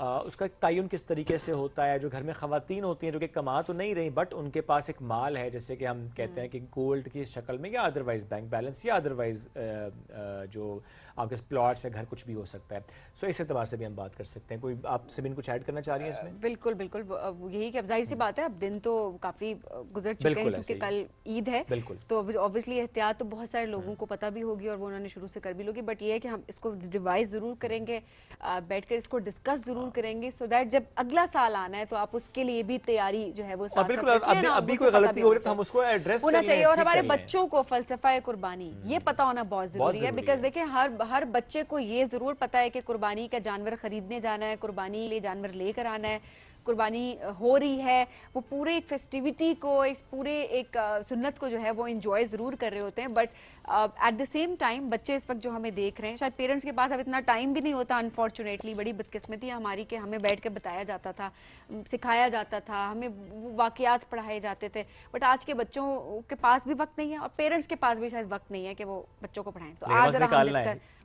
اس کا تعین کس طریقے سے ہوتا ہے. جو گھر میں خواتین ہوتی ہیں جو کہ کما تو نہیں رہی بٹ ان کے پاس ایک مال ہے, جیسے کہ ہم کہتے ہیں کہ گولڈ کی شکل میں یا ادروائز بینک بیلنس یا ادروائز جو آپ کے پلاٹس ہے, گھر کچھ بھی ہو سکتا ہے. سو اس اعتبار سے بھی ہم بات کر سکتے ہیں. کوئی آپ سبین کچھ ایڈ کرنا چاہ رہی ہیں اس میں؟ بالکل بالکل, یہی کہ اب ظاہر سی بات ہے, اب دن تو کافی گزر چکے ہیں کیونکہ کل عید ہے, تو اوبویسلی احتیاط تو بہت سارے لوگوں کو پتہ بھی ہوگی اور وہ انہوں نے شروع سے کر بھی لوگی, بٹ یہ ہے کہ ہم اس کو ریوائز ضرور کریں گے, بیٹھ کر اس کو ڈسکس ضرور کریں گے, سو دیٹ جب اگلا سال آنا ہے تو آپ اس کے لیے بھی تیاری جو ہے وہ ساتھ ابھی کوئی غلطی ہو رہی تو ہم اس کو ایڈریس ہونا چاہیے. اور ہمارے بچوں کو فلسفہ قربانی یہ پتہ ہونا بہت ضروری ہے, بیکاز دیکھیں ہر بچے کو یہ ضرور پتہ ہے کہ قربانی کا جانور خریدنے جانا ہے, قربانی لیے جانور لے کر آنا ہے, قربانی ہو رہی ہے, وہ پورے ایک فیسٹیوٹی کو, اس پورے ایک سنت کو جو ہے وہ انجوائے ضرور کر رہے ہوتے ہیں. But at the same time بچے اس وقت جو ہمیں دیکھ رہے ہیں, شاید پیرنٹس کے پاس اب اتنا ٹائم بھی نہیں ہوتا انفارچونیٹلی, بڑی بدقسمتی ہے ہماری کہ ہمیں بیٹھ کے بتایا جاتا تھا, سکھایا جاتا تھا, ہمیں واقعات پڑھائے جاتے تھے, بٹ آج کے بچوں کے پاس بھی وقت نہیں ہے اور پیرنٹس کے پاس بھی شاید وقت نہیں ہے کہ وہ بچوں کو پڑھائیں. تو آج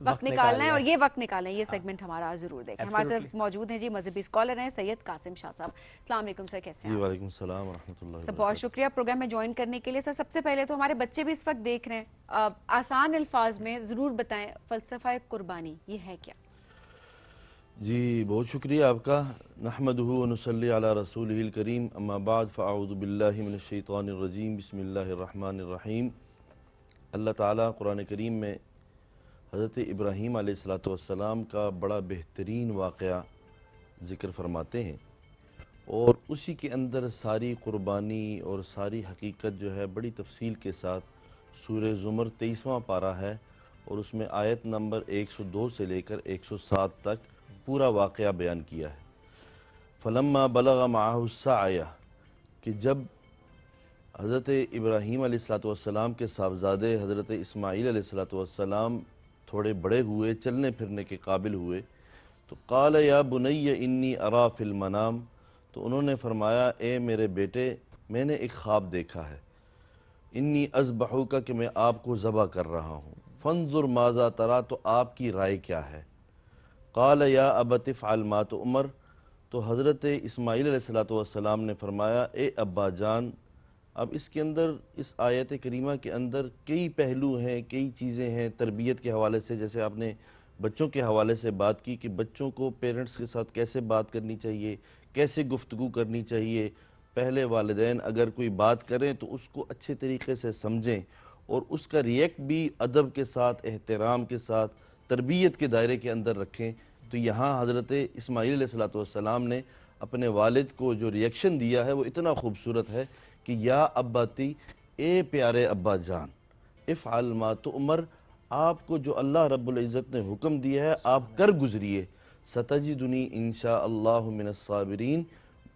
وقت نکالنا ہے اور یہ وقت نکالنا ہے, یہ سیگمنٹ ہمارا ضرور دیکھیں. ہمارے ساتھ موجود ہیں جی مذہبی اسکالر ہیں سید قاسم شاہ صاحب. السلام علیکم سر, کیسے ہیں؟ جی وعلیکم السلام ورحمۃ اللہ. سر بہت شکریہ پروگرام میں جوائن کرنے کے لیے. سر سب سے پہلے تو ہمارے بچے بھی اس وقت دیکھ رہے ہیں, آسان الفاظ میں ضرور بتائیں فلسفہ قربانی یہ ہے کیا؟ جی بہت شکریہ آپ کا. نحمدہ ونصلی علی رسولہ الکریم, اما بعد فاعوذ باللہ من الشیطان الرجیم, بسم اللہ الرحمن الرحیم. اللہ تعالیٰ قرآن کریم میں حضرت ابراہیم علیہ السلام کا بڑا بہترین واقعہ ذکر فرماتے ہیں اور اسی کے اندر ساری قربانی اور ساری حقیقت جو ہے بڑی تفصیل کے ساتھ سورہ زمر 23واں پارہ ہے اور اس میں آیت نمبر 102 سے لے کر 107 تک پورا واقعہ بیان کیا ہے. فلما بلغ معہ السعی, کہ جب حضرت ابراہیم علیہ السلام کے صاحبزادے حضرت اسماعیل علیہ السلام تھوڑے بڑے ہوئے, چلنے پھرنے کے قابل ہوئے, تو قال یا بنی انی ارا فی المنام, تو انہوں نے فرمایا اے میرے بیٹے میں نے ایک خواب دیکھا ہے, انی اذبحک, کہ میں آپ کو ذبح کر رہا ہوں, فانظر ماذا ترا, تو آپ کی رائے کیا ہے. قال یا ابت افعل ما تؤمر, تو حضرت اسماعیل علیہ السلام نے فرمایا اے ابا جان. اب اس کے اندر اس آیت کریمہ کے اندر کئی پہلو ہیں, کئی چیزیں ہیں تربیت کے حوالے سے, جیسے آپ نے بچوں کے حوالے سے بات کی کہ بچوں کو پیرنٹس کے ساتھ کیسے بات کرنی چاہیے, کیسے گفتگو کرنی چاہیے. پہلے والدین اگر کوئی بات کریں تو اس کو اچھے طریقے سے سمجھیں اور اس کا ریئیکٹ بھی ادب کے ساتھ, احترام کے ساتھ, تربیت کے دائرے کے اندر رکھیں. تو یہاں حضرت اسماعیل علیہ السلام نے اپنے والد کو جو ریئیکشن دیا ہے وہ اتنا خوبصورت ہے کہ یا اباتی, اے پیارے ابا جان, افعل ما تؤمر, آپ کو جو اللہ رب العزت نے حکم دیا ہے آپ کر گزریے. ستجدنی انشاء اللہ من الصابرین,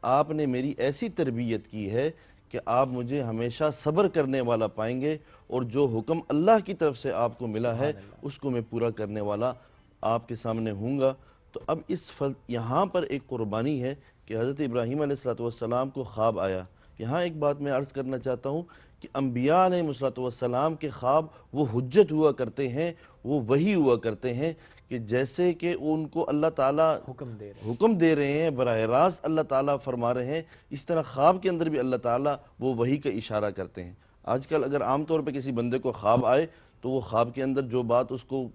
آپ نے میری ایسی تربیت کی ہے کہ آپ مجھے ہمیشہ صبر کرنے والا پائیں گے اور جو حکم اللہ کی طرف سے آپ کو ملا ہے اس کو میں پورا کرنے والا آپ کے سامنے ہوں گا. تو اب یہاں پر ایک قربانی ہے کہ حضرت ابراہیم علیہ السلام کو خواب آیا. یہاں ایک بات میں عرض کرنا چاہتا ہوں کہ انبیاء علیہ السلام کے خواب وہ حجت ہوا کرتے ہیں, وہ وحی ہوا کرتے ہیں, کہ جیسے کہ ان کو اللہ تعالیٰ حکم دے رہے ہیں, براہ راست اللہ تعالیٰ فرما رہے ہیں, اس طرح خواب کے اندر بھی اللہ تعالیٰ وہ وحی کا اشارہ کرتے ہیں. آج کل اگر عام طور پہ کسی بندے کو خواب آئے تو وہ خواب کے اندر جو بات اس کو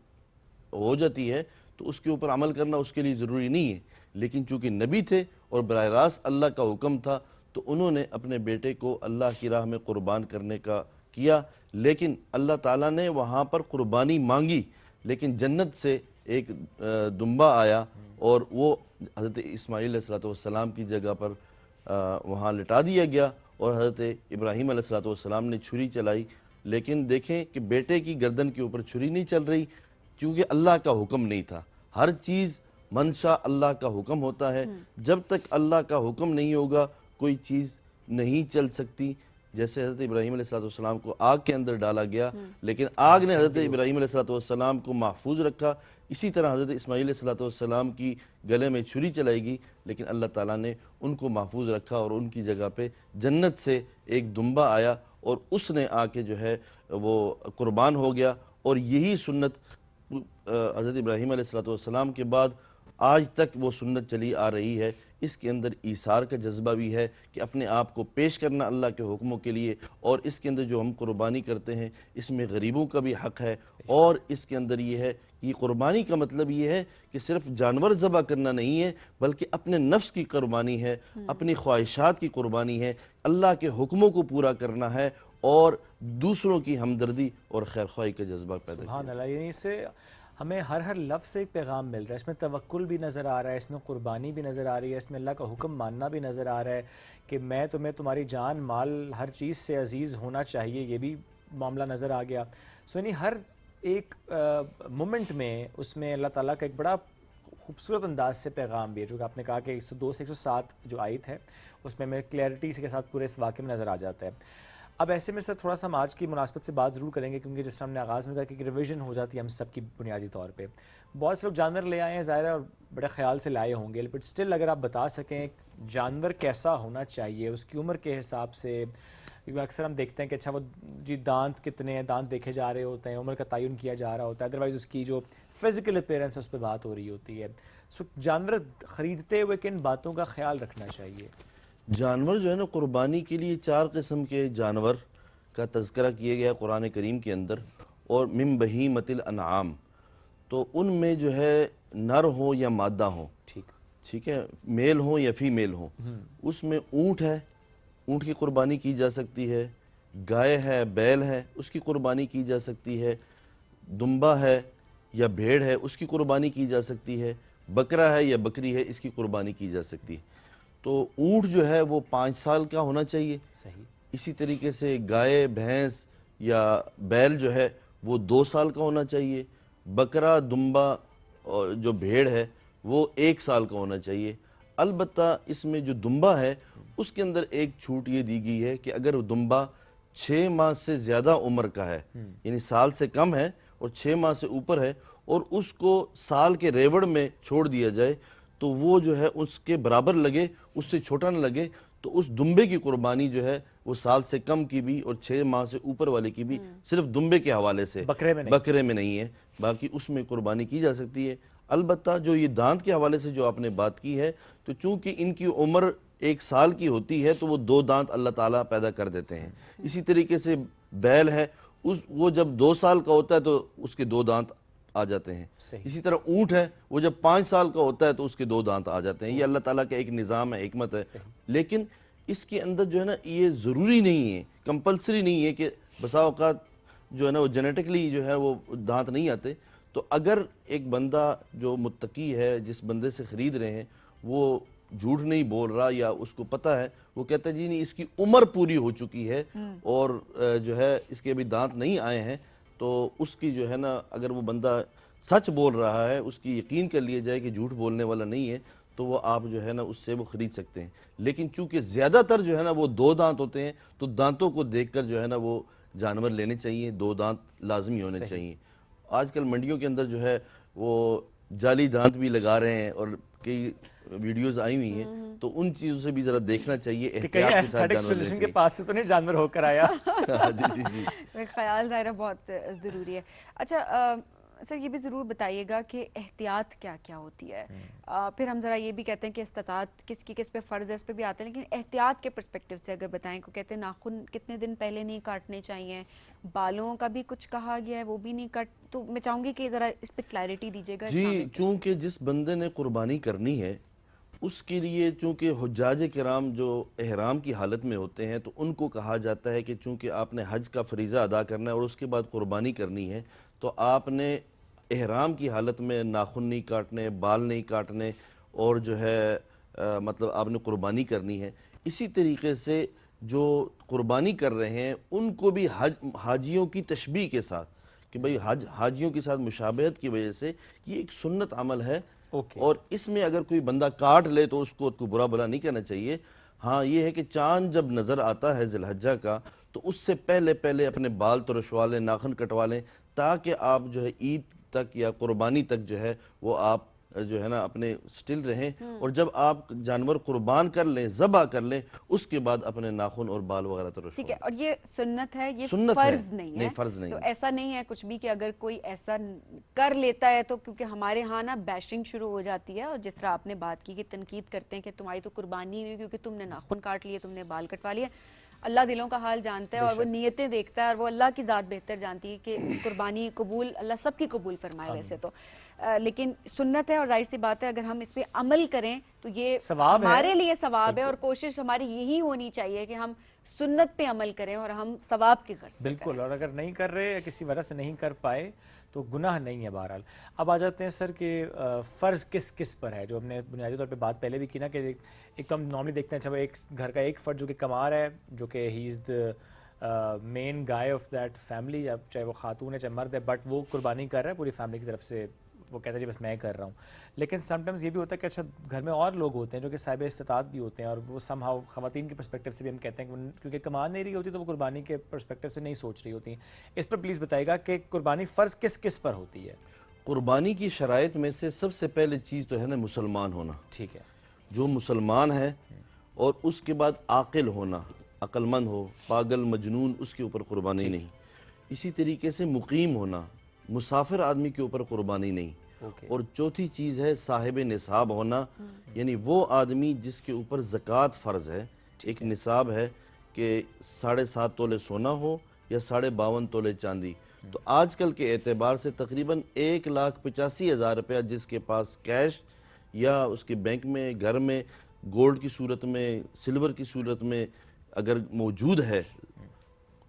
ہو جاتی ہے تو اس کے اوپر عمل کرنا اس کے لیے ضروری نہیں ہے, لیکن چونکہ نبی تھے اور براہ راست اللہ کا حکم تھا تو انہوں نے اپنے بیٹے کو اللہ کی راہ میں قربان کرنے کا کیا. لیکن اللہ تعالیٰ نے وہاں پر قربانی مانگی, لیکن جنت سے ایک دمبا آیا اور وہ حضرت اسماعیل علیہ السلام کی جگہ پر وہاں لٹا دیا گیا اور حضرت ابراہیم علیہ السلام نے چھری چلائی. لیکن دیکھیں کہ بیٹے کی گردن کے اوپر چھری نہیں چل رہی کیونکہ اللہ کا حکم نہیں تھا. ہر چیز منشا اللہ کا حکم ہوتا ہے, جب تک اللہ کا حکم نہیں ہوگا کوئی چیز نہیں چل سکتی. جیسے حضرت ابراہیم علیہ السلام کو آگ کے اندر ڈالا گیا لیکن آگ نے حضرت ابراہیم علیہ السلام کو محفوظ رکھا, اسی طرح حضرت اسماعیل علیہ السلام کی گلے میں چھری چلائی گئی لیکن اللہ تعالیٰ نے ان کو محفوظ رکھا اور ان کی جگہ پہ جنت سے ایک دمبا آیا اور اس نے آ کے جو ہے وہ قربان ہو گیا. اور یہی سنت حضرت ابراہیم علیہ السلام کے بعد آج تک وہ سنت چلی آ رہی ہے. اس کے اندر ایثار کا جذبہ بھی ہے کہ اپنے آپ کو پیش کرنا اللہ کے حکموں کے لیے, اور اس کے اندر جو ہم قربانی کرتے ہیں اس میں غریبوں کا بھی حق ہے. اور اس کے اندر یہ ہے کہ قربانی کا مطلب یہ ہے کہ صرف جانور ذبح کرنا نہیں ہے, بلکہ اپنے نفس کی قربانی ہے, اپنی خواہشات کی قربانی ہے, اللہ کے حکموں کو پورا کرنا ہے, اور دوسروں کی ہمدردی اور خیرخواہی کا جذبہ پیدا کرنا. سبحان اللہ. یعنی اس سے ہمیں ہر لفظ سے ایک پیغام مل رہا ہے. اس میں توکل بھی نظر آ رہا ہے, اس میں قربانی بھی نظر آ رہی ہے, اس میں اللہ کا حکم ماننا بھی نظر آ رہا ہے کہ میں تمہاری جان مال ہر چیز سے عزیز ہونا چاہیے, یہ بھی معاملہ نظر آ گیا. سو یعنی ہر ایک مومنٹ میں اس میں اللہ تعالیٰ کا ایک بڑا خوبصورت انداز سے پیغام بھی ہے, جو کہ آپ نے کہا کہ 102 سے 107 جو آیت ہے اس میں ہمیں کلیئرٹی کے ساتھ پورے اس واقعے میں نظر آ جاتا ہے. اب ایسے میں سر تھوڑا سا ہم آج کی مناسبت سے بات ضرور کریں گے, کیونکہ جس طرح ہم نے آغاز میں کہا کہ ریویژن ہو جاتی ہے ہم سب کی بنیادی طور پہ. بہت سے لوگ جانور لے آئے ہیں ظاہر ہے, اور بڑے خیال سے لائے ہوں گے, بٹ اسٹل اگر آپ بتا سکیں جانور کیسا ہونا چاہیے اس کی عمر کے حساب سے, کیونکہ اکثر ہم دیکھتے ہیں کہ اچھا وہ جی دانت کتنے ہیں, دانت دیکھے جا رہے ہوتے ہیں, عمر کا تعین کیا جا رہا ہوتا ہے, ادروائز اس کی جو فزیکل اپیرنس ہے اس پہ بات ہو رہی ہوتی ہے. سو جانور خریدتے ہوئے کن باتوں کا خیال رکھنا چاہیے؟ جانور جو ہے نا, قربانی کے لیے 4 قسم کے جانور کا تذکرہ کیا گیا قرآن کریم کے اندر, اور من بہیمۃ الانعام, تو ان میں جو ہے نر ہو یا مادہ ہو, ٹھیک ہے, میل ہو یا فیمیل ہو. اس میں اونٹ ہے, اونٹ کی قربانی کی جا سکتی ہے, گائے ہے, بیل ہے, اس کی قربانی کی جا سکتی ہے, دمبا ہے یا بھیڑ ہے, اس کی قربانی کی جا سکتی ہے, بکرا ہے یا بکری ہے, اس کی قربانی کی جا سکتی ہے. تو اونٹ جو ہے وہ 5 سال کا ہونا چاہیے. صحیح. اسی طریقے سے گائے, بھینس یا بیل جو ہے وہ 2 سال کا ہونا چاہیے. بکرا, دمبا اور جو بھیڑ ہے وہ 1 سال کا ہونا چاہیے. البتہ اس میں جو دمبا ہے اس کے اندر ایک چھوٹ یہ دی گئی ہے کہ اگر دمبا 6 ماہ سے زیادہ عمر کا ہے, یعنی سال سے کم ہے اور 6 ماہ سے اوپر ہے, اور اس کو سال کے ریوڑ میں چھوڑ دیا جائے تو وہ جو ہے اس کے برابر لگے, اس سے چھوٹا نہ لگے, تو اس دمبے کی قربانی جو ہے وہ سال سے کم کی بھی اور 6 ماہ سے اوپر والے کی بھی صرف دمبے کے حوالے سے, بکرے میں نہیں ہے, باقی اس میں قربانی کی جا سکتی ہے. البتہ جو یہ دانت کے حوالے سے جو آپ نے بات کی ہے, تو چونکہ ان کی عمر 1 سال کی ہوتی ہے تو وہ 2 دانت اللہ تعالیٰ پیدا کر دیتے ہیں. اسی طریقے سے بیل ہے, وہ جب 2 سال کا ہوتا ہے تو اس کے 2 دانت آ جاتے ہیں. اسی طرح اونٹ ہے, وہ جب 5 سال کا ہوتا ہے تو اس کے 2 دانت آ جاتے ہیں. یہ اللہ تعالیٰ کا ایک نظام ہے, حکمت ہے. لیکن اس کے اندر جو ہے نا یہ ضروری نہیں ہے, کمپلسری نہیں ہے کہ بسا اوقات جو ہے نا وہ جینیٹکلی جو ہے وہ دانت نہیں آتے. تو اگر ایک بندہ جو متقی ہے, جس بندے سے خرید رہے ہیں, وہ جھوٹ نہیں بول رہا یا اس کو پتہ ہے, وہ کہتا ہے جی نہیں اس کی عمر پوری ہو چکی ہے اور جو ہے اس کے ابھی دانت نہیں آئے ہیں, تو اس کی جو ہے نا اگر وہ بندہ سچ بول رہا ہے, اس کی یقین کر لیا جائے کہ جھوٹ بولنے والا نہیں ہے, تو وہ آپ جو ہے نا اس سے وہ خرید سکتے ہیں. لیکن چونکہ زیادہ تر جو ہے نا وہ 2 دانت ہوتے ہیں, تو دانتوں کو دیکھ کر جو ہے نا وہ جانور لینے چاہیے, 2 دانت لازمی ہونے چاہیے. آج کل منڈیوں کے اندر جو ہے وہ جعلی دانت بھی لگا رہے ہیں, اور کئی ویڈیوز آئی ہوئی ہیں, تو ان چیزوں سے بھی ذرا دیکھنا چاہیے, احتیاط کے ساتھ جانور لینے چاہیے. کے پاس سے تو نہیں جانور ہو کر آیا. جی جی جی, خیال ظاہرہ بہت ضروری ہے. اچھا سر یہ بھی ضرور بتائیے گا کہ احتیاط کیا کیا ہوتی ہے. پھر ہم ذرا یہ بھی کہتے ہیں کہ استطاعت کس کی کس پہ فرض ہے, اس پہ بھی آتے ہیں, لیکن احتیاط کے پرسپیکٹیو سے اگر بتائیں, کو کہتے ہیں ناخن کتنے دن پہلے نہیں کاٹنے چاہیے, بالوں کا بھی کچھ کہا گیا ہے وہ بھی نہیں کاٹ, تو میں چاہوں گی کہ ذرا اس پہ کلیئرٹی دیجیے گا. جی, چونکہ جس بندے نے قربانی کرنی ہے اس کے لیے, چونکہ حجاج کرام جو احرام کی حالت میں ہوتے ہیں, تو ان کو کہا جاتا ہے کہ چونکہ آپ نے حج کا فریضہ ادا کرنا ہے اور اس کے بعد قربانی کرنی ہے, تو آپ نے احرام کی حالت میں ناخن نہیں کاٹنے, بال نہیں کاٹنے, اور جو ہے مطلب آپ نے قربانی کرنی ہے. اسی طریقے سے جو قربانی کر رہے ہیں ان کو بھی حاجیوں کی تشبیہ کے ساتھ, کہ بھئی حاجیوں کے ساتھ مشابہت کی وجہ سے یہ ایک سنت عمل ہے, اور اس میں اگر کوئی بندہ کاٹ لے تو اس کو برا بلا نہیں کہنا چاہیے. ہاں یہ ہے کہ چاند جب نظر آتا ہے ذی الحجہ کا, تو اس سے پہلے اپنے بال ترشوا لیں, ناخن کٹوا لیں, تاکہ آپ جو ہے عید تک یا قربانی تک جو ہے وہ آپ جو ہے نا اپنے سٹل رہیں، اور جب آپ جانور قربان کر لیں، ذبح کر لیں، اس کے بعد اپنے ناخن اور بال وغیرہ ترش ٹھیک ہے. اور یہ سنت ہے، یہ سنت ہے. فرض نہیں ہے. نہیں، فرض نہیں تو ہے. ایسا نہیں ہے کچھ بھی کہ اگر کوئی ایسا کر لیتا ہے تو، کیونکہ ہمارے ہاں نا بیشنگ شروع ہو جاتی ہے، اور جس طرح آپ نے بات کی کہ تنقید کرتے ہیں کہ تمہاری تو قربانی نہیں کیونکہ تم نے ناخن کاٹ لیے، تم نے بال کٹوا لیے. اللہ دلوں کا حال جانتا ہے اور وہ نیتیں دیکھتا ہے، اور وہ اللہ کی ذات بہتر جانتی ہے کہ قربانی قبول اللہ سب کی قبول فرمائے ویسے تو. لیکن سنت ہے، اور ظاہر سی بات ہے اگر ہم اس پہ عمل کریں تو یہ ہمارے لیے ثواب ہے، اور کوشش ہماری یہی ہونی چاہیے کہ ہم سنت پہ عمل کریں اور ہم ثواب کی غرض سے بالکل. اور اگر نہیں کر رہے یا کسی وجہ سے نہیں کر پائے تو گناہ نہیں ہے بہرحال. اب آ جاتے ہیں سر کہ فرض کس کس پر ہے، جو ہم نے بنیادی طور پہ بات پہلے بھی کی نا کہ ایک تو ہم نارملی دیکھتے ہیں اچھا ایک گھر کا ایک فرد جو کہ کمار ہے، جو کہ ہی از دا مین گائے آف دیٹ فیملی، اب چاہے وہ خاتون ہے چاہے مرد ہے، بٹ وہ قربانی کر رہا ہے پوری فیملی کی طرف سے، وہ کہتا ہے جی بس میں کر رہا ہوں. لیکن سم ٹائمز یہ بھی ہوتا ہے کہ اچھا گھر میں اور لوگ ہوتے ہیں جو کہ صاحب استطاعت بھی ہوتے ہیں، اور وہ سم ہاؤ خواتین کے پرسپیکٹیو سے بھی ہم کہتے ہیں کہ کیونکہ کما نہیں رہی ہوتی تو وہ قربانی کے پرسپیکٹیو سے نہیں سوچ رہی ہوتی ہیں. اس پر پلیز بتائیے گا کہ قربانی فرض کس کس پر ہوتی ہے؟ قربانی کی شرائط میں سے سب سے پہلے چیز تو ہے نا مسلمان ہونا. ٹھیک ہے. جو مسلمان ہے، اور اس کے بعد عاقل ہونا، عقل مند ہو، پاگل مجنون اس کے اوپر قربانی نہیں. اسی طریقے سے مقیم ہونا، مسافر آدمی کے اوپر قربانی نہیں. اور چوتھی چیز ہے صاحب نصاب ہونا، یعنی وہ آدمی جس کے اوپر زکوٰۃ فرض ہے. ایک نصاب ہے کہ 7.5 تولے سونا ہو یا 52.5 تولے چاندی. تو آج کل کے اعتبار سے تقریباً 1,85,000 روپیہ جس کے پاس کیش یا اس کے بینک میں، گھر میں، گولڈ کی صورت میں، سلور کی صورت میں اگر موجود ہے،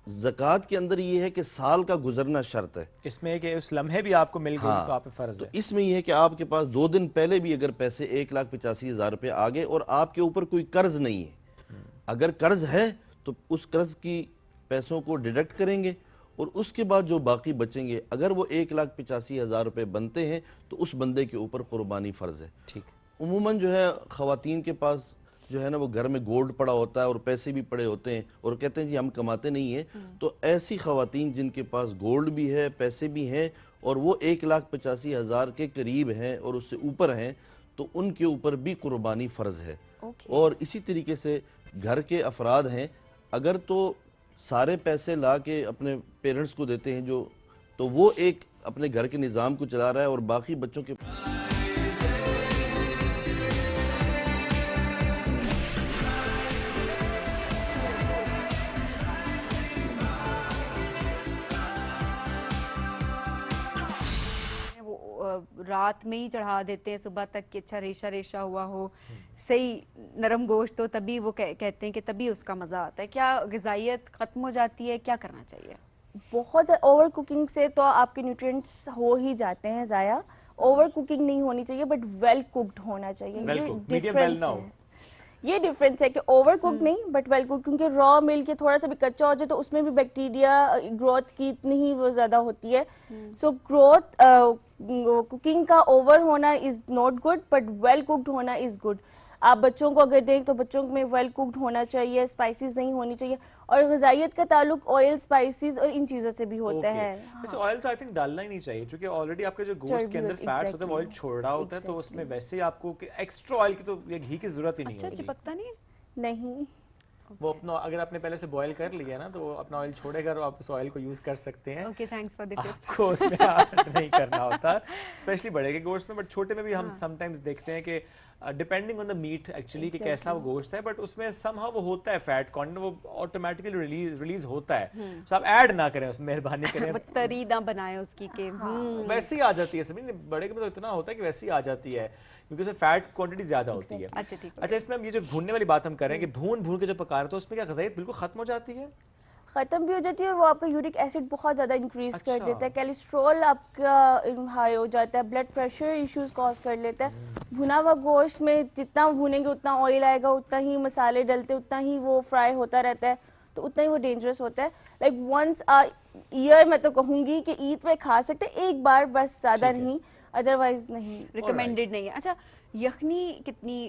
زکوٰۃ کے اندر یہ ہے کہ سال کا گزرنا شرط ہے. اس میں کہ اس لمحے بھی آپ کو مل گئی تو آپ پہ فرض ہے. تو اس میں یہ ہے کہ آپ کے پاس 2 دن پہلے بھی اگر پیسے 1,85,000 روپے آگے اور آپ کے اوپر کوئی قرض نہیں ہے، اگر قرض ہے تو اس قرض کی پیسوں کو ڈیڈکٹ کریں گے، اور اس کے بعد جو باقی بچیں گے، اگر وہ 1,85,000 روپے بنتے ہیں تو اس بندے کے اوپر قربانی فرض ہے. ٹھیک. عموماً جو ہے خواتین کے پاس جو ہے نا وہ گھر میں گولڈ پڑا ہوتا ہے اور پیسے بھی پڑے ہوتے ہیں، اور کہتے ہیں جی ہم کماتے نہیں ہیں. تو ایسی خواتین جن کے پاس گولڈ بھی ہے، پیسے بھی ہیں، اور وہ 1,85,000 کے قریب ہیں اور اس سے اوپر ہیں، تو ان کے اوپر بھی قربانی فرض ہے. اور اسی طریقے سے گھر کے افراد ہیں، اگر تو سارے پیسے لا کے اپنے پیرنٹس کو دیتے ہیں جو، تو وہ ایک اپنے گھر کے نظام کو چلا رہا ہے، اور باقی بچوں کے رات میں ہی چڑھا دیتے ہیں صبح تک کہ اچھا ریشہ ریشہ ہوا ہو، صحیح نرم گوشت ہو، تبھی وہ کہتے ہیں کہ تبھی اس کا مزہ آتا ہے. کیا غذائیت ختم ہو جاتی ہے؟ کیا کرنا چاہیے؟ بہت اوور کوکنگ سے تو آپ کے نیوٹرینٹس ہو ہی جاتے ہیں ضائع. اوور کوکنگ نہیں ہونی چاہیے، بٹ ویل کوکڈ ہونا چاہیے. یہ ڈفرینس ہے کہ اوور کوک نہیں بٹ ویل کوک، کیونکہ را مل کے تھوڑا سا بھی کچا ہو جائے تو اس میں بھی بیکٹیریا گروتھ کی اتنی ہی وہ زیادہ ہوتی ہے. سو گروتھ کوکنگ کا اوور ہونا is not good, but well cooked ہونا از گڈ. آپ بچوں کو اگر دیں تو بچوں میں ویل کوکڈ ہونا چاہیے، اسپائسیز نہیں ہونی چاہیے. اور غذائیت کا تعلق آئل، اسپائسیز اور ان چیزوں سے بھی ہوتا ہے. ویسے آئل تو آئی تھنک ڈالنا ہی نہیں چاہیے، کیونکہ آلریڈی آپ کے جو گوشت کے اندر فیٹس ہوتے ہیں وہ آئل چھوڑ رہا ہوتا ہے، تو اس میں ویسے ہی آپ کو ایکسٹرا آئل کی تو گھی کی ضرورت ہی نہیں ہوگی. چپکتا نہیں. وہ اپنا اگر آپ نے پہلے سے بوائل کر لیا نا تو وہ اپنا آئل چھوڑے گا اور آپ اس آئل کو یوز کر سکتے ہیں. آپ کو اس میں ایڈ نہیں کرنا ہوتا، اسپیشلی بڑے کے گوشت میں. بٹ چھوٹے میں بھی ہم سم ٹائمز دیکھتے ہیں کہ depending on the meat actually کہ کیسا وہ گوشت ہے، بٹ اس میں سم ہاؤ وہ ہوتا ہے فیٹ کانٹینٹ، وہ آٹومیٹکلی ریلیز ہوتا ہے. سو آپ ایڈ نہ کریں اس میں، مہربانی کریں. تری نہ بنائیں اس کی کہ ویسے ہی آ جاتی ہے. سمجھ بڑے کے میں تو اتنا ہوتا ہے کہ ویسے ہی آ جاتی ہے کیونکہ اس میں فیٹ کوانٹٹی زیادہ ہوتی ہے. اچھا اس میں ہم یہ جو بھوننے والی بات ہم کر رہے ہیں کہ بھون کے جو پکا رہے تو اس میں کیا غذائیت بالکل ختم ہو جاتی ہے؟ ختم بھی ہو جاتی ہے، اور وہ آپ کا یورک ایسڈ بہت زیادہ انکریز کر دیتا ہے، کولیسٹرول آپ کا ہائی ہو جاتا ہے، بلڈ پریشر ایشوز کاز کر لیتا ہے. بھنا ہوا گوشت میں جتنا بھونیں گے اتنا آئل آئے گا، اتنا ہی مسالے ڈلتے، اتنا ہی وہ فرائی ہوتا رہتا ہے، تو اتنا ہی وہ ڈینجرس ہوتا ہے. لائک ونس ایئر میں تو کہوں گی کہ عید پہ کھا سکتے ایک بار بس، زیادہ نہیں، ادروائز نہیں، ریکمینڈڈ نہیں ہے. اچھا یخنی کتنی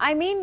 I mean,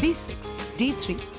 B6, D3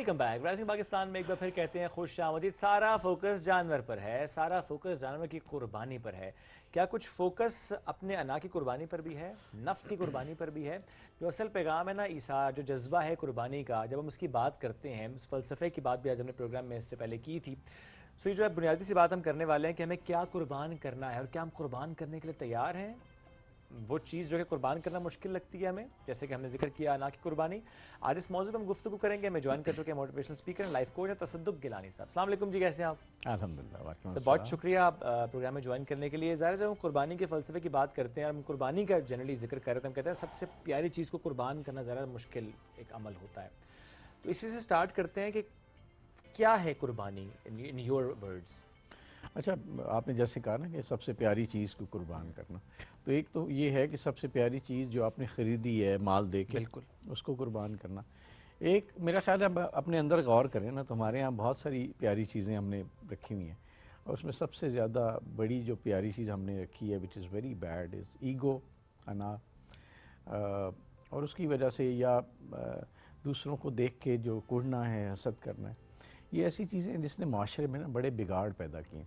welcome back. Rising Pakistan میں ایک بار پھر کہتے ہیں خوش آمدید. سارا فوکس جانور پر ہے, سارا فوکس جانور کی قربانی پر ہے. کیا کچھ فوکس اپنے انا کی قربانی پر بھی ہے, نفس کی قربانی پر بھی ہے؟ جو اصل پیغام ہے نا ایثار, جو جذبہ ہے قربانی کا, جب ہم اس کی بات کرتے ہیں, اس فلسفے کی بات بھی آج ہم نے پروگرام میں اس سے پہلے کی تھی. سو یہ جو ہے بنیادی سی بات ہم کرنے والے ہیں کہ ہمیں کیا قربان کرنا ہے اور کیا ہم قربان کرنے کے لیے تیار ہیں. وہ چیز جو ہے قربان کرنا مشکل لگتی ہے ہمیں, جیسے کہ ہم نے ذکر کیا انا کی قربانی. آج اس موضوع پہ ہم گفتگو کریں گے. ہمیں جوائن کر چکے ہیں موٹیویشنل اسپیکر ہیں, لائف کوچ ہیں تصدق گیلانی صاحب. السلام علیکم جی, کیسے ہیں آپ؟ الحمدللہ. سر بہت شکریہ آپ پروگرام میں جوائن کرنے کے لیے. ظاہر ہے جب ہم قربانی کے فلسفے کی بات کرتے ہیں اور ہم قربانی کا جنرلی ذکر کر رہے ہیں تو ہم کہتے ہیں سب سے پیاری چیز کو قربان کرنا ذرا مشکل ایک عمل ہوتا ہے. تو اسی سے سٹارٹ کرتے ہیں کہ کیا ہے قربانی ان یور ورڈز. اچھا, آپ نے جیسے کہا نا کہ سب سے پیاری چیز کو قربان کرنا, تو ایک تو یہ ہے کہ سب سے پیاری چیز جو آپ نے خریدی ہے مال دے کے, بالکل اس کو قربان کرنا. ایک میرا خیال ہے اپنے اندر غور کریں نا تو ہمارے یہاں بہت ساری پیاری چیزیں ہم نے رکھی ہوئی ہیں, اور اس میں سب سے زیادہ بڑی جو پیاری چیز ہم نے رکھی ہے which is very bad is ego, انا. اور اس کی وجہ سے یا دوسروں کو دیکھ کے جو کڑنا ہے, حسد کرنا ہے, یہ ایسی چیزیں جس نے معاشرے میں نا بڑے بگاڑ پیدا کیے.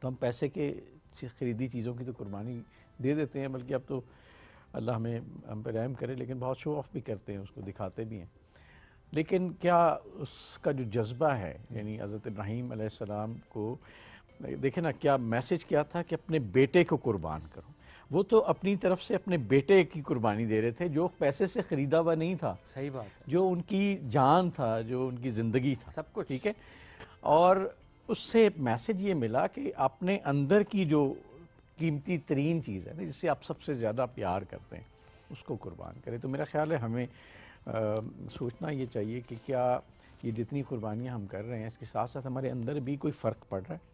تو ہم پیسے کے خریدی چیزوں کی تو قربانی دے دیتے ہیں, بلکہ اب تو اللہ ہم پہ رحم کرے, لیکن بہت شو آف بھی کرتے ہیں, اس کو دکھاتے بھی ہیں. لیکن کیا اس کا جو جذبہ ہے, یعنی حضرت ابراہیم علیہ السلام کو دیکھیں نا کیا میسج کیا تھا کہ اپنے بیٹے کو قربان کرو. وہ تو اپنی طرف سے اپنے بیٹے کی قربانی دے رہے تھے جو پیسے سے خریدا ہوا نہیں تھا. صحیح بات ہے. جو ان کی جان تھا, جو ان کی زندگی تھا, سب کچھ. ٹھیک ہے. اور اس سے میسج یہ ملا کہ اپنے اندر کی جو قیمتی ترین چیز ہے نا, جس سے آپ سب سے زیادہ پیار کرتے ہیں, اس کو قربان کریں. تو میرا خیال ہے ہمیں سوچنا یہ چاہیے کہ کیا یہ جتنی قربانیاں ہم کر رہے ہیں اس کے ساتھ ساتھ ہمارے اندر بھی کوئی فرق پڑ رہا ہے.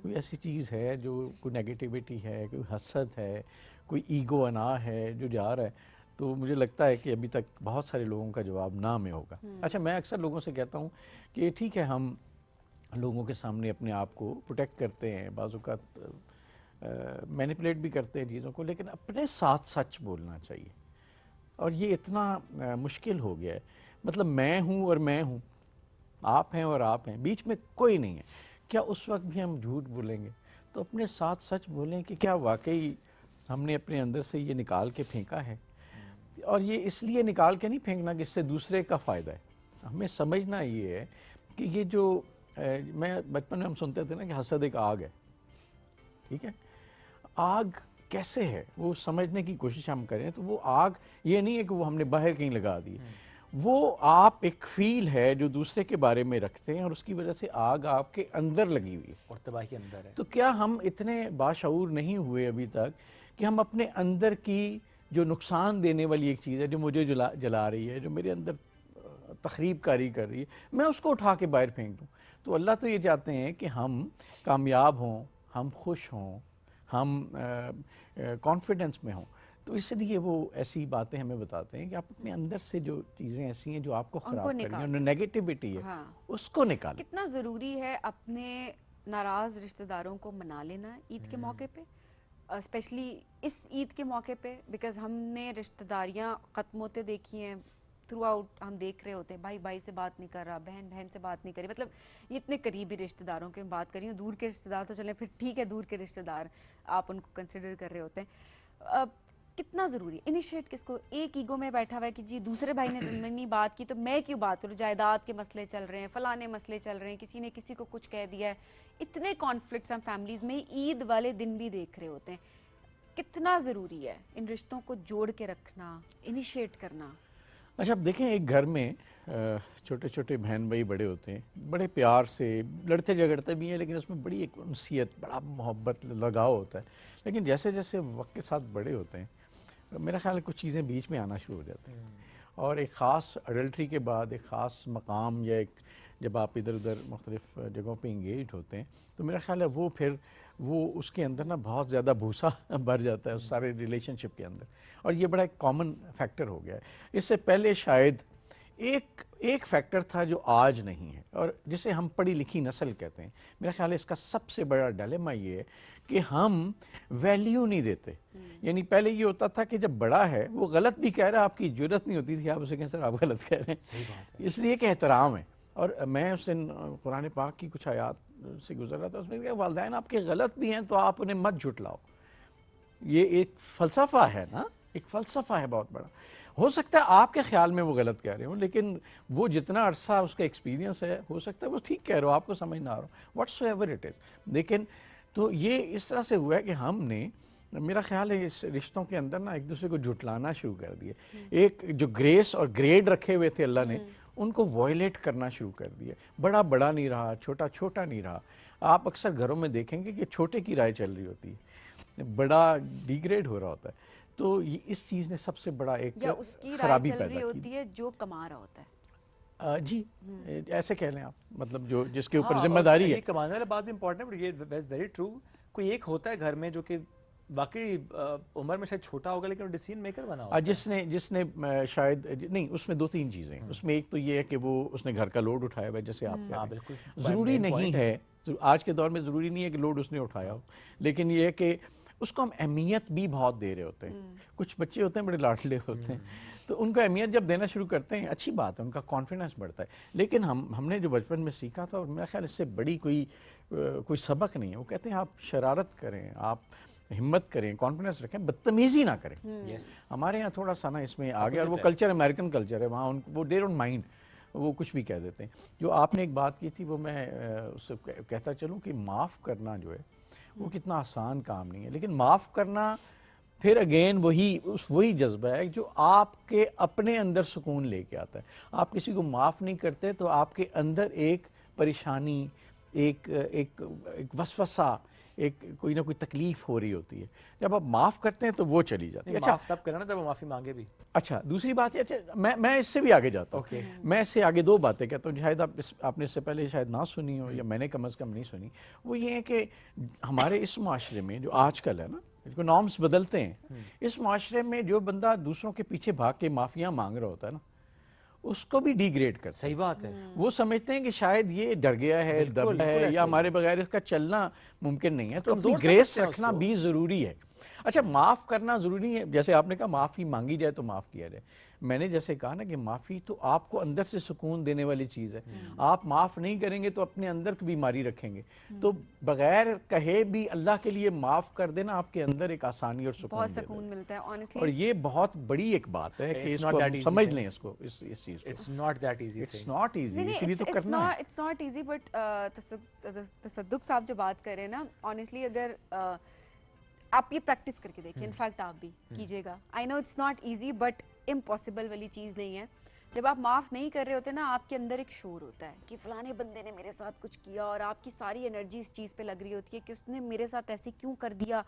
کوئی ایسی چیز ہے جو کوئی نیگیٹیوٹی ہے, کوئی حسد ہے, کوئی ایگو انا ہے جو جا رہا ہے. تو مجھے لگتا ہے کہ ابھی تک بہت سارے لوگوں کا جواب نہ میں ہوگا. اچھا, میں اکثر لوگوں سے کہتا ہوں کہ ٹھیک ہے ہم لوگوں کے سامنے اپنے آپ کو پروٹیکٹ کرتے ہیں, بعض اوقات مینیپولیٹ بھی کرتے ہیں چیزوں کو, لیکن اپنے ساتھ سچ بولنا چاہیے. اور یہ اتنا مشکل ہو گیا ہے. مطلب میں ہوں اور میں ہوں, آپ ہیں اور آپ ہیں, بیچ میں کوئی نہیں ہے. کیا اس وقت بھی ہم جھوٹ بولیں گے؟ تو اپنے ساتھ سچ بولیں کہ کیا واقعی ہم نے اپنے اندر سے یہ نکال کے پھینکا ہے. اور یہ اس لیے نکال کے نہیں پھینکنا کہ اس سے دوسرے کا فائدہ ہے. ہمیں سمجھنا یہ ہے کہ یہ جو میں بچپن میں ہم سنتے تھے نا کہ حسد ایک آگ ہے, ٹھیک ہے. آگ کیسے ہے وہ سمجھنے کی کوشش ہم کریں تو وہ آگ یہ نہیں ہے کہ وہ ہم نے باہر کہیں لگا دی. وہ آپ ایک فیل ہے جو دوسرے کے بارے میں رکھتے ہیں اور اس کی وجہ سے آگ آپ کے اندر لگی ہوئی ہے اور تباہی اندر ہے. تو کیا ہم اتنے باشعور نہیں ہوئے ابھی تک کہ ہم اپنے اندر کی جو نقصان دینے والی ایک چیز ہے جو مجھے جلا رہی ہے, جو میرے اندر تخریب کاری کر رہی ہے, میں اس کو اٹھا کے باہر پھینک دوں. تو اللہ تو یہ چاہتے ہیں کہ ہم کامیاب ہوں, ہم خوش ہوں, ہم کانفیڈنس میں ہوں. تو اس لیے وہ ایسی باتیں ہمیں بتاتے ہیں کہ آپ اپنے اندر سے جو چیزیں ایسی ہیں جو آپ کو خراب کر رہی ہیں, نیگیٹیوٹی ہے, اس کو نکالیں. کتنا ضروری ہے اپنے ناراض رشتہ داروں کو منا لینا عید کے موقع پہ, اسپیشلی اس عید کے موقع پہ, بیکاز ہم نے رشتہ داریاں ختم ہوتے دیکھی ہیں تھرو آؤٹ. ہم دیکھ رہے ہوتے ہیں بھائی بھائی سے بات نہیں کر رہا, بہن بہن سے بات نہیں کری, مطلب یہ اتنے قریبی رشتہ داروں کی بات کر رہی ہوں. دور کے رشتہ دار تو چلیں پھر ٹھیک ہے, دور کے رشتہ دار آپ ان کو کنسیڈر کر رہے ہوتے ہیں. کتنا ضروری انیشیٹ کس کو, ایک ایگو میں بیٹھا ہوا ہے کہ جی دوسرے بھائی نے نہیں بات کی تو میں کیوں بات کروں, جائیداد کے مسئلے چل رہے ہیں, فلانے مسئلے چل رہے ہیں, کسی نے کسی کو کچھ کہہ دیا ہے. اتنے کانفلکٹس ہم فیملیز میں عید والے دن بھی دیکھ رہے ہوتے ہیں. کتنا ضروری ہے ان رشتوں کو جوڑ کے رکھنا, انیشیٹ کرنا. اچھا, اب دیکھیں ایک گھر میں چھوٹے چھوٹے بہن بھائی بڑے ہوتے ہیں, بڑے پیار سے لڑتے جھگڑتے بھی ہیں, لیکن اس میں بڑی ایک انسیت, بڑا محبت, لگاؤ ہوتا ہے. لیکن جیسے جیسے وقت کے ساتھ بڑے ہوتے ہیں میرا خیال ہے کچھ چیزیں بیچ میں آنا شروع ہو جاتی ہیں. اور ایک خاص اڈلٹری کے بعد ایک خاص مقام یا ایک جب آپ ادھر ادھر مختلف جگہوں پہ انگیج ہوتے ہیں تو میرا خیال ہے وہ پھر وہ اس کے اندر نا بہت زیادہ بھوسا بھر جاتا ہے اس سارے ریلیشن شپ کے اندر. اور یہ بڑا ایک کامن فیکٹر ہو گیا ہے. اس سے پہلے شاید ایک فیکٹر تھا جو آج نہیں ہے اور جسے ہم پڑھی لکھی نسل کہتے ہیں. میرا خیال ہے اس کا سب سے بڑا ڈیلیما یہ ہے کہ ہم ویلیو نہیں دیتے. یعنی پہلے یہ ہوتا تھا کہ جب بڑا ہے وہ غلط بھی کہہ رہا ہے, آپ کی جرت نہیں ہوتی تھی آپ اسے کہیں سر آپ غلط کہہ رہے ہیں, اس لیے کہ احترام ہے. اور میں اس دن قرآن پاک کی کچھ آیات سے گزر رہا تھا، اس میں کہا والدین آپ کے غلط بھی ہیں تو آپ انہیں مت جھٹلاؤ. یہ ایک فلسفہ ہے نا، ایک فلسفہ ہے بہت بڑا. ہو سکتا ہے آپ کے خیال میں وہ غلط کہہ رہے ہوں، لیکن وہ جتنا عرصہ اس کا ایکسپیرینس ہے ہو سکتا ہے وہ ٹھیک کہہ رہے ہو، آپ کو سمجھ نہ آ رہا ہو، واٹس ایور اٹ از. لیکن تو یہ اس طرح سے ہوا ہے کہ ہم نے، میرا خیال ہے اس رشتوں کے اندر نا ایک دوسرے کو جھٹلانا شروع کر دیے. ایک جو گریس اور گریڈ رکھے ہوئے تھے اللہ نے، ان کو وائلیٹ کرنا شروع کر دیا. بڑا بڑا نہیں رہا، چھوٹا چھوٹا نہیں رہا. آپ اکثر گھروں میں دیکھیں گے کہ چھوٹے کی رائے چل رہی ہوتی ہے، بڑا ڈیگریڈ ہو رہا ہوتا ہے. تو اس چیز نے سب سے بڑا ایک خرابی پیدا کی. ہوتی ہے جو کما رہا ہوتا ہے. جی ایسے کہہ لیں آپ، مطلب جو جس کے اوپر ذمہ داری ہے. کمانے والا بات بھی امپورٹنٹ ہے، یہ ویری ٹرو. کوئی ایک ہوتا ہے گھر میں جو کہ واقعی عمر میں شاید چھوٹا ہوگا لیکن ڈیسیژن میکر بنا ہوگا، جس نے شاید نہیں. اس میں دو تین چیزیں ہیں. اس میں ایک تو یہ ہے کہ وہ اس نے گھر کا لوڈ اٹھایا ہوا ہے، جیسے آپ کہہ رہے ہیں. ضروری نہیں ہے، آج کے دور میں ضروری نہیں ہے کہ لوڈ اس نے اٹھایا ہو، لیکن یہ ہے کہ اس کو ہم اہمیت بھی بہت دے رہے ہوتے ہیں. کچھ بچے ہوتے ہیں بڑے لاڈلے ہوتے ہیں، تو ان کو اہمیت جب دینا شروع کرتے ہیں اچھی بات ہے، ان کا کانفیڈنس بڑھتا ہے. لیکن ہم نے جو بچپن میں سیکھا تھا، اور میرا خیال اس سے بڑی کوئی سبق نہیں ہے. وہ کہتے ہیں آپ شرارت کریں، آپ ہمت کریں، کانفیڈنس رکھیں، بدتمیزی نہ کریں. ہمارے یہاں تھوڑا سا نا اس میں آ گیا، اور وہ کلچر امریکن کلچر ہے، وہاں وہ دے ڈونٹ مائنڈ، وہ کچھ بھی کہہ دیتے ہیں. جو آپ نے ایک بات کی تھی وہ میں اس سے کہتا چلوں کہ معاف کرنا جو ہے وہ کتنا آسان کام نہیں ہے. لیکن معاف کرنا پھر اگین وہی جذبہ ہے جو آپ کے اپنے اندر سکون لے کے آتا ہے. آپ کسی کو معاف نہیں کرتے تو آپ کے اندر ایک پریشانی، ایک وسوسہ، ایک کوئی نہ کوئی تکلیف ہو رہی ہوتی ہے. جب آپ معاف کرتے ہیں تو وہ چلی جاتی ہے. معاف تب کرنا جب وہ معافی مانگے بھی. اچھا دوسری بات یہ، میں اس سے بھی آگے جاتا ہوں. میں اس سے آگے دو باتیں کہتا ہوں، شاید آپ نے اس سے پہلے شاید نہ سنی ہو، یا میں نے کم از کم نہیں سنی. وہ یہ ہے کہ ہمارے اس معاشرے میں جو آج کل ہے نا، نارمز بدلتے ہیں. اس معاشرے میں جو بندہ دوسروں کے پیچھے بھاگ کے معافیاں مانگ رہا ہوتا ہے نا، اس کو بھی ڈی گریڈ کرتا ہے. صحیح بات ہے. وہ سمجھتے ہیں کہ شاید یہ ڈر گیا ہے، دب ہے، یا ہمارے بغیر اس کا چلنا ممکن نہیں ہے. تو اپنی گریس رکھنا بھی ضروری ہے. اچھا معاف کرنا ضروری ہے، جیسے آپ نے کہا معافی مانگی جائے تو معاف کیا جائے. میں نے جیسے کہا نا کہ معافی تو آپ کو اندر سے سکون دینے والی چیز ہے. آپ معاف نہیں کریں گے تو اپنے اندر کی بیماری رکھیں گے. تو بغیر کہے بھی اللہ کے لیے معاف کر دینا آپ کے اندر ایک آسانی اور بہت سکون ملتا ہے honestly. اور یہ بہت بڑی ایک بات ہے کہ اس کو سمجھ لیں، اس کو اس چیز کو. It's not that easy. It's not easy. اسی لیے تو کرنا ہے. It's not easy but تصدق صاحب جو بات کر رہے ہیں نا، honestly اگر آپ یہ پریکٹس کر کے دیکھیں، انفیکٹ آپ بھی کیجیے گا. I know it's not easy but impossible والی چیز نہیں ہے. جب آپ معاف نہیں کر رہے ہوتے نا، آپ کے اندر ایک شور ہوتا ہے کہ فلانے بندے نے میرے ساتھ کچھ کیا، اور آپ کی ساری انرجی اس چیز پہ لگ رہی ہوتی ہے کہ اس نے میرے ساتھ ایسے کیوں کر دیا.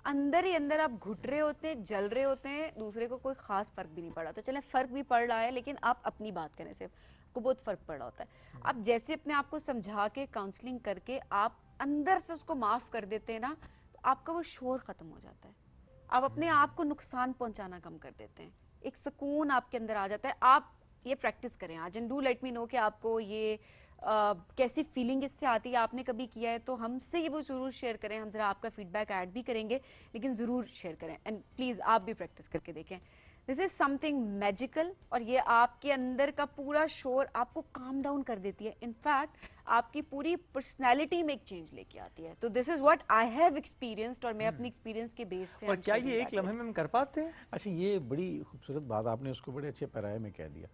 اندر ہی اندر آپ گھٹ رہے ہوتے ہیں، جل رہے ہوتے ہیں، دوسرے کو کوئی خاص فرق بھی نہیں پڑا. تو چلیں فرق بھی پڑ رہا ہے، لیکن آپ اپنی بات کریں، صرف کو بہت فرق پڑ رہا ہوتا ہے. آپ جیسے اپنے آپ کو سمجھا کے کاؤنسلنگ کر کے آپ اندر سے اس کو معاف کر دیتے ہیں نا، تو آپ کا وہ شور ختم ہو جاتا ہے. آپ اپنے آپ کو نقصان پہنچانا کم کر دیتے ہیں، ایک سکون آپ کے اندر آ جاتا ہے. آپ یہ پریکٹس کریں آج، اینڈ ڈو لیٹ می نو کہ آپ کو یہ کیسی فیلنگ اس سے آتی ہے. آپ نے کبھی کیا ہے تو ہم سے یہ وہ ضرور شیئر کریں، ہم ذرا آپ کا فیڈ بیک ایڈ بھی کریں گے، لیکن ضرور شیئر کریں. اینڈ پلیز آپ بھی پریکٹس کر کے دیکھیں. دس از سم تھنگ میجیکل، اور یہ آپ کے اندر کا پورا شور آپ کو کام ڈاؤن کر دیتی ہے. انفیکٹ آپ کی پوری پرسنالٹی میں ایک چینج لے کے آتی ہے. تو this is what I have experienced, اور میں اپنی ایکسپیرینس کے بیس سے. اور کیا یہ ایک لمحے میں ہم کر پاتے ہیں؟ اچھا یہ بڑی خوبصورت بات آپ نے اس کو بڑے اچھے پیرائے میں کہہ دیا.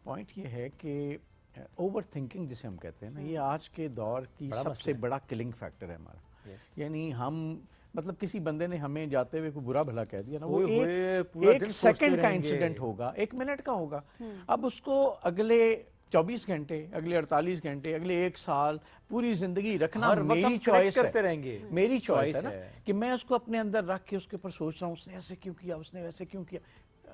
پوائنٹ یہ ہے کہ اوور تھنکنگ جسے ہم کہتے ہیں نا، یہ آج کے دور کی سب سے بڑا کلنگ فیکٹر ہے ہمارا. یعنی ہم مطلب کسی بندے نے ہمیں جاتے ہوئے کوئی برا بھلا کہہ دیا نا، وہ ایک سیکنڈ کا انسیڈنٹ ہوگا، 1 منٹ کا ہوگا. اب اس کو اگلے 24 گھنٹے، اگلے 48 گھنٹے، اگلے 1 سال، پوری زندگی رکھنا میری چوائس ہے. میری چوائس ہے نا کہ میں اس کو اپنے اندر رکھ کے اس کے اوپر سوچ رہا ہوں اس نے ایسے کیوں کیا، اس نے ویسے کیوں کیا.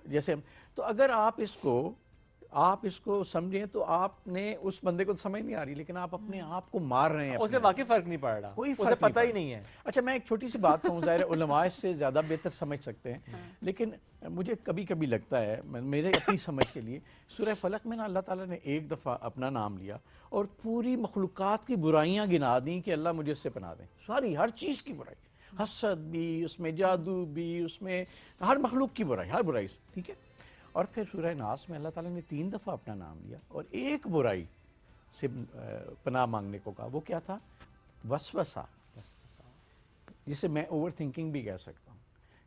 جیسے تو اگر آپ اس کو سمجھیں تو آپ نے اس بندے کو سمجھ نہیں آ رہی، لیکن آپ اپنے آپ کو مار رہے ہیں. اسے واقعی فرق نہیں پڑ رہا، کوئی اسے پتہ ہی نہیں ہے. اچھا میں ایک چھوٹی سی بات کہوں، ظاہر علماء اس سے زیادہ بہتر سمجھ سکتے ہیں، لیکن مجھے کبھی کبھی لگتا ہے میرے اپنی سمجھ کے لیے، سورہ فلق میں نا اللہ تعالیٰ نے ایک دفعہ اپنا نام لیا اور پوری مخلوقات کی برائیاں گنا دیں کہ اللہ مجھے اس سے پناہ دیں. ساری ہر چیز کی برائی، حسد بھی، اس میں جادو بھی، اس میں ہر مخلوق کی برائی، ہر برائی سے. ٹھیک ہے. اور پھر سورہ ناس میں اللہ تعالیٰ نے 3 دفعہ اپنا نام لیا اور ایک برائی سے پناہ مانگنے کو کہا، وہ کیا تھا؟ وسوسہ، جسے میں اوور تھنکنگ بھی کہہ سکتا ہوں،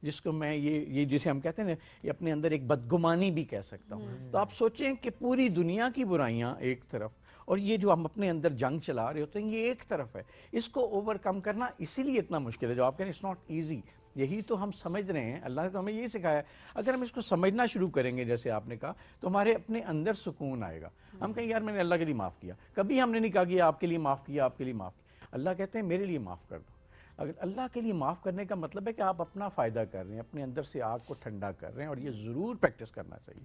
جس کو میں یہ جسے ہم کہتے ہیں نا، یہ اپنے اندر ایک بدگمانی بھی کہہ سکتا ہوں۔ تو آپ سوچیں کہ پوری دنیا کی برائیاں ایک طرف، اور یہ جو ہم اپنے اندر جنگ چلا رہے ہوتے ہیں یہ ایک طرف ہے، اس کو اوور کم کرنا اسی لیے اتنا مشکل ہے۔ جو آپ کہہ رہے ہیں اٹس ناٹ ایزی، یہی تو ہم سمجھ رہے ہیں، اللہ نے تو ہمیں یہ سکھایا ہے۔ اگر ہم اس کو سمجھنا شروع کریں گے جیسے آپ نے کہا، تو ہمارے اپنے اندر سکون آئے گا۔ ہم کہیں یار میں نے اللہ کے لیے معاف کیا، کبھی ہم نے نہیں کہا کہ آپ کے لیے معاف کیا، آپ کے لیے معاف کیا۔ اللہ کہتے ہیں میرے لیے معاف کر دو۔ اگر اللہ کے لیے معاف کرنے کا مطلب ہے کہ آپ اپنا فائدہ کر رہے ہیں، اپنے اندر سے آگ کو ٹھنڈا کر رہے ہیں، اور یہ ضرور پریکٹس کرنا چاہیے۔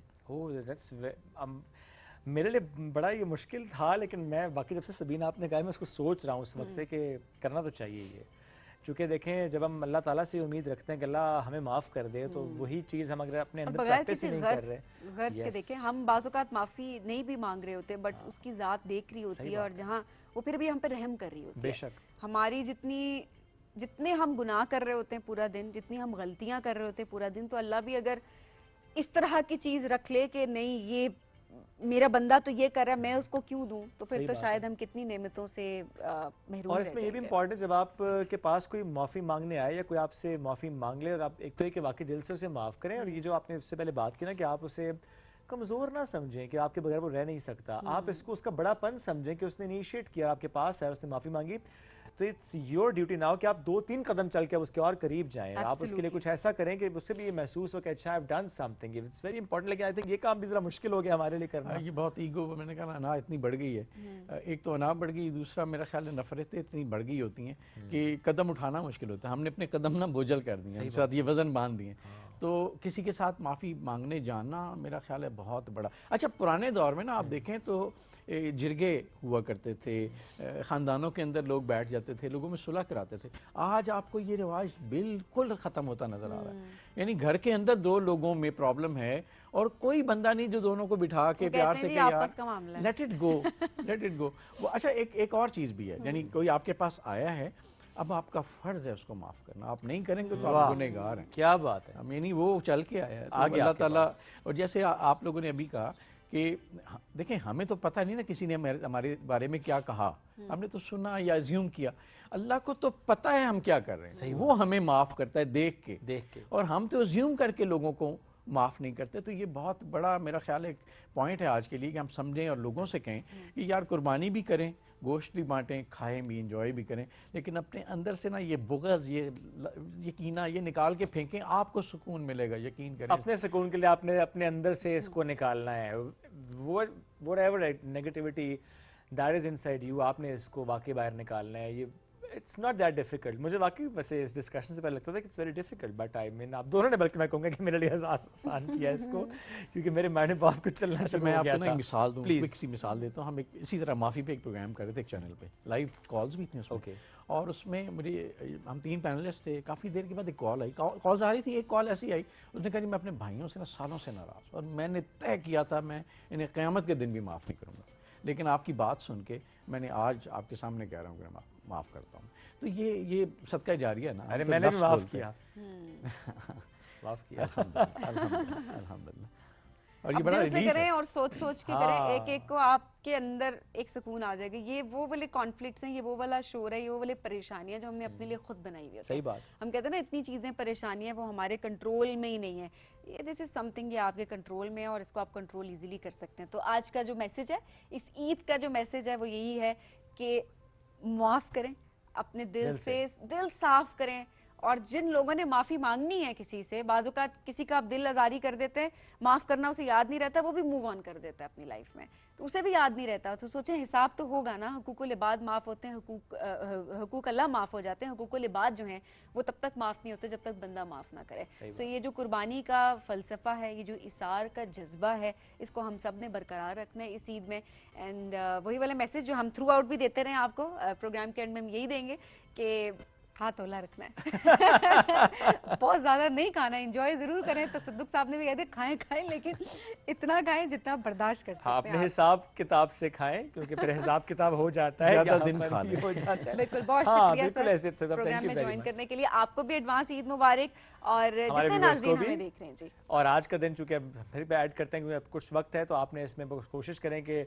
میرے لیے بڑا یہ مشکل تھا، لیکن میں باقی جب سے سبینہ آپ نے کہا، میں اس کو سوچ رہا ہوں اس وقت سے کہ کرنا تو چاہیے یہ، چونکہ دیکھیں جب ہم اللہ تعالیٰ سے امید رکھتے ہیں کہ اللہ ہمیں معاف کر دے، تو وہی چیز ہم اگر اپنے اندر پریکٹس ہی نہیں کر رہے، غرض کے دیکھیں ہم بعض اوقات معافی نہیں بھی مانگ رہے ہوتے، بٹ اس کی ذات دیکھ رہی ہوتی ہے، اور جہاں وہ پھر بھی ہم پہ رحم کر رہی ہوتی ہے۔ بے شک ہماری جتنے ہم گناہ کر رہے ہوتے ہیں پورا دن، جتنی ہم غلطیاں کر رہے ہوتے ہیں پورا دن، تو اللہ بھی اگر اس طرح کی چیز رکھ لے کہ نہیں یہ میرا بندہ تو یہ کر رہا ہے، میں اس کو کیوں دوں، تو پھر تو شاید ہم کتنی نعمتوں سے محروم اور اس میں یہ بھی امپورٹنٹ ہے جب آپ کے پاس کوئی معافی مانگنے آئے یا کوئی آپ سے معافی مانگ لے، اور آپ ایک تو یہ کہ واقعی دل سے اسے معاف کریں، اور یہ جو آپ نے اس سے پہلے بات کی نا کہ آپ اسے کمزور نہ سمجھیں کہ آپ کے بغیر وہ رہ نہیں سکتا، آپ اس کو اس کا بڑا پن سمجھیں کہ اس نے انیشیٹ کیا، آپ کے پاس ہے، اس نے معافی مانگی، تو اٹس یور ڈیوٹی ناؤ کہ آپ 2-3 قدم چل کے اس کے اور قریب جائیں، آپ اس کے لیے کچھ ایسا کریں کہ اس سے بھی یہ محسوس ہو کہ اچھا I've done something. It's very important. لیکن آئی تھنک یہ کام بھی ذرا مشکل ہو گیا ہمارے لیے کرنا۔ یہ بہت ایگو، میں نے کہا انا اتنی بڑھ گئی ہے، ایک تو انا بڑھ گئی، دوسرا میرا خیال ہے نفرتیں اتنی بڑھ گئی ہوتی ہیں کہ قدم اٹھانا مشکل ہوتا ہے، ہم نے اپنے قدم نہ بوجھل کر دیے ہیں، ساتھ یہ وزن باندھ دیے، تو کسی کے ساتھ معافی مانگنے جانا میرا خیال ہے بہت بڑا۔ اچھا پرانے دور میں نا آپ دیکھیں تو جرگے ہوا کرتے تھے، خاندانوں کے اندر لوگ بیٹھ جاتے تھے، لوگوں میں صلح کراتے تھے۔ آج آپ کو یہ رواج بالکل ختم ہوتا نظر آ رہا ہے، یعنی گھر کے اندر 2 لوگوں میں پرابلم ہے اور کوئی بندہ نہیں جو دونوں کو بٹھا کے پیار سے کہ یار late it go, late it go. اچھا ایک اور چیز بھی ہے، یعنی کوئی آپ کے پاس آیا ہے، اب آپ کا فرض ہے اس کو معاف کرنا، آپ نہیں کریں گے تو آپ گنہگار ہیں۔ کیا بات ہے، یعنی وہ چل کے آیا ہے تو اللہ تعالیٰ، اور جیسے آپ لوگوں نے ابھی کہا کہ دیکھیں ہمیں تو پتہ نہیں نا کسی نے ہمارے بارے میں کیا کہا، ہم نے تو سنا یا ایزیوم کیا، اللہ کو تو پتہ ہے ہم کیا کر رہے ہیں، وہ ہمیں معاف کرتا ہے دیکھ کے، اور ہم تو ایزیوم کر کے لوگوں کو معاف نہیں کرتے۔ تو یہ بہت بڑا میرا خیال ایک پوائنٹ ہے آج کے لیے کہ ہم سمجھیں اور لوگوں سے کہیں کہ یار قربانی بھی کریں، گوشت بھی بانٹیں، کھائیں بھی، انجوائے بھی کریں، لیکن اپنے اندر سے نا یہ بغض، یہ کینہ یہ نکال کے پھینکیں، آپ کو سکون ملے گا، یقین کریں۔ اپنے سکون کے لیے آپ نے اپنے اندر سے اس کو نکالنا ہے، whatever negativity that is inside you، آپ نے اس کو واقعی باہر نکالنا ہے۔ یہ اٹس ناٹ دیٹ ڈیفیکلٹ، مجھے واقعی ویسے اس ڈسکشن سے پہلے لگتا تھا کہ it's very difficult, but I mean آپ دونوں نے، بلکہ میں کہوں گا کہ میرے لیے آسان کیا اس کو، کیونکہ میرے مائنڈ میں بہت کچھ چلنا شروع ہو گیا تھا۔ میں آپ کو ایک مثال دوں، ایک سی مثال دیتا ہوں، ہم اسی طرح معافی پہ ایک پروگرام کر رہے تھے ایک چینل پہ، لائیو کالز بھی تھیں اس میں، اور اس میں ہم 3 پینلسٹ تھے، کافی دیر کے بعد ایک کال آئی، کالز آ رہی تھی، ایک کال ایسی آئی، اس نے کہا کہ میں اپنے بھائیوں سے نا سالوں سے ناراض، اور میں نے طے کیا تھا میں انہیں قیامت کے دن بھی معاف نہیں کروں گا، لیکن آپ کی بات سن کے میں نے آج آپ کے سامنے کہہ رہا ہوں کہ میں معاف کرتا ہوں۔ تو یہ صدقہ جاریہ ہے نا، ارے میں نے بھی معاف کیا، معاف کیا، الحمدللہ۔ اور یہ بڑا ریلیف ہے، کریں اور سوچ کے کریں، ایک ایک کو آپ کے اندر ایک سکون آ جائے گا۔ یہ وہ والے کانفلکٹس ہیں، یہ وہ والا شور ہے، یہ وہ والے پریشانیاں جو ہم نے اپنے لیے خود بنائی ہوئی ہے۔ صحیح بات، ہم کہتے ہیں نا اتنی چیزیں پریشانیاں وہ ہمارے کنٹرول میں ہی نہیں ہے، یہ دس از سم تھنگ، یہ آپ کے کنٹرول میں ہے اور اس کو آپ کنٹرول ایزیلی کر سکتے ہیں۔ تو آج کا جو میسج ہے، اس عید کا جو میسج ہے وہ یہی ہے کہ معاف کریں، اپنے دل سے دل صاف کریں، اور جن لوگوں نے معافی مانگنی ہے کسی سے، بعض اوقات کسی کا آپ دل آزاری کر دیتے ہیں، معاف کرنا اسے یاد نہیں رہتا، وہ بھی موو آن کر دیتا ہے اپنی لائف میں، تو اسے بھی یاد نہیں رہتا، تو سوچیں حساب تو ہوگا نا، حقوق العباد معاف ہوتے ہیں، حقوق اللہ معاف ہو جاتے ہیں، حقوق العباد جو ہیں وہ تب تک معاف نہیں ہوتے جب تک بندہ معاف نہ کرے۔ سو یہ جو قربانی کا فلسفہ ہے، یہ جو اثار کا جذبہ ہے، اس کو ہم سب نے برقرار رکھنا ہے اس عید میں، اینڈ وہی والا میسج جو ہم تھرو آؤٹ بھی دیتے رہے آپ کو، پروگرام کے اینڈ میں ہم یہی دیں گے کہ ہاتھ اولا رکھنا ہے، بہت زیادہ نہیں کھانا، انجوائے ضرور کریں۔ تصدق صاحب نے بھی کہتے کھائیں کھائیں، لیکن اتنا کھائیں جتنا برداشت کر سکتے ہیں، اپنے حساب کتاب سے کھائیں، کیونکہ پھر حساب کتاب ہو جاتا ہے، زیادہ دن کھا لیں۔ بالکل، بہت شکریہ سر پروگرام میں جوائن کرنے کے لیے، آپ کو بھی ایڈوانس عید مبارک، اور جتنے ناظرین ہمیں دیکھ رہے ہیں جی۔ اور آج کا دن چونکہ پھر بھی ایڈ کرتے ہیں کیونکہ کچھ وقت ہے، تو آپ نے اس میں کوشش کریں کہ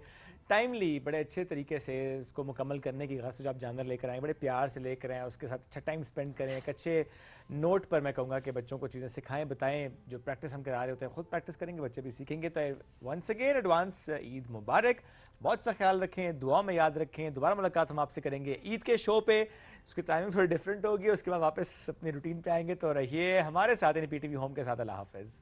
ٹائملی بڑے اچھے طریقے سے اس کو مکمل کرنے کی غرض سے جو آپ جانور لے کر آئیں، بڑے پیار سے لے کر آئیں، اس کے ساتھ اچھا ٹائم سپینڈ کریں، ایک اچھے نوٹ پر میں کہوں گا کہ بچوں کو چیزیں سکھائیں، بتائیں، جو پریکٹس ہم کرا رہے ہوتے ہیں خود پریکٹس کریں گے بچے بھی سیکھیں گے. تو ونس اگین ایڈوانس عید مبارک، بہت سا خیال رکھیں، دعا میں یاد رکھیں. دوبارہ ملاقات ہم آپ سے کریں گے عید کے شو پہ، اس کی ٹائمنگ تھوڑی ڈفرینٹ ہوگی، اس کے بعد واپس اپنی روٹین پہ آئیں گے. تو رہیے ہمارے ساتھ پی ٹی وی ہوم کے ساتھ. اللہ حافظ.